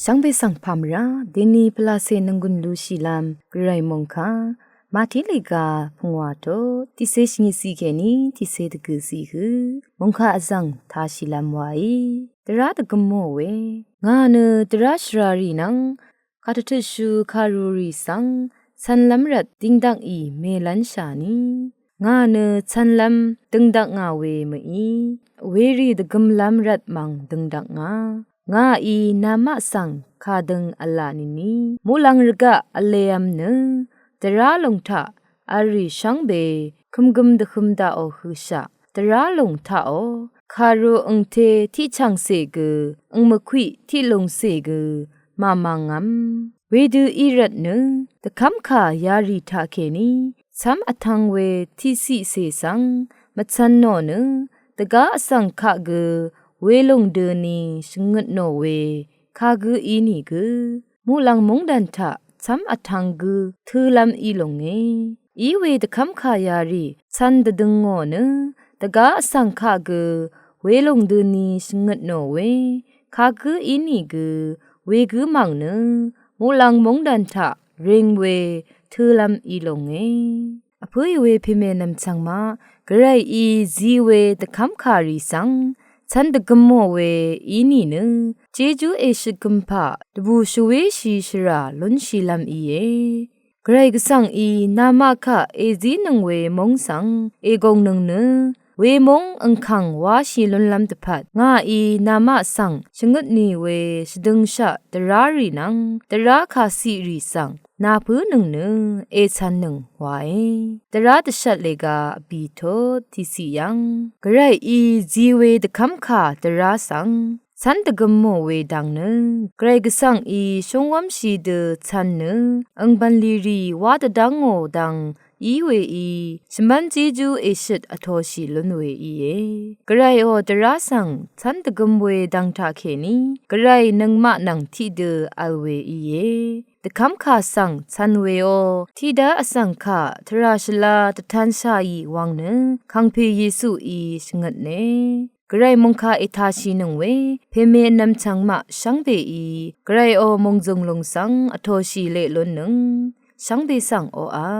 สังเบสังพามราเดนีพลาเซนังกุนลูชิลามกรายมงคามาทิลิกาพงวาโตติเซชนิสีแกนีติเซตกุสีคือมงคาอซังทาชิลามวายตระตะกมโมเวงาเนตระชรารีนังคาททชูคารูรีสังสันลัมรัดติงดังอีเมลันชานีงาเนสันลัมตึงดักงาเวมอีเวรีดกมลัมรัดมังตึงดักงาอีนามะสังคาดึงอัลลานินีมูลังรกะอเลยัมเนตระลงทะอาริชังเบคุมกุมดคุมดาโอหุชะตระลงทะโอคารุองเทที่ชังเสกองมคุยที่ลงเสกมามังงัมเวดูอีรัตเนตะคัมคายาริทาเคนีซัมอทังเวที่สิเสสังมัชันโนเนตะกาอสังคาเวลงเดนีชงดโนเวคากุอีนี่กุมูลังมงดันทะซัมอทังกุทือลัมอีลงเงอีเวตะคัมคายาริซันดดึงโงเนตะกาอสังคากุเวลงเดนีชงดโนเวคากุอีนี่กุเวกุมังเนมูลังมงดันทะเริงเวทือลัมอีลงเงอภัยเวพิเมนัมจังมากระไรอีจีเวตะคัมคาริสังฉันตะกมโมเวอีนี่เนเจจูเอชิกัมพะตบูชเวชีชราลุนชีลัมอีเยไกรกสังอีนามะคะเอจีนังเวมงสังเอกงนังเนเวมงอังคังวาชีลุนลัมตะพัดงาอีนามะสังชงดนีเวชดึงชะตรารีนังตราคาสีรีสังนาพื้นหนึ่งเนเอชันหนึ่งไว้ตราตชัดเลกาบีโททิสิยังกระไรอีจีเวตะคัมคาตราสังฉันตะกมโมเวดังเนไกรกสังอีชงวัมชีเดฉันเนอังบันลีรีวาตดังโงดังอีเวอีชมันจีจูเอชิดอโทชิลุนเวอีเยกระไรโอตราสังฉันตะกมเวดังทาเคนีกระไรนังมะนังที่เดอัลเวอีเยตะคัมคาสังชันเวโอทีดาอสังคาทราชลาตะทันชายีวังเนคังเพเยซูอีชงดเนกระไรมงคาเอทาชีนงเวเพเมนำชังมะชังเบอีกระไรโอมงจงลงสังอโทชีเลลนนึงชังเบสังโออา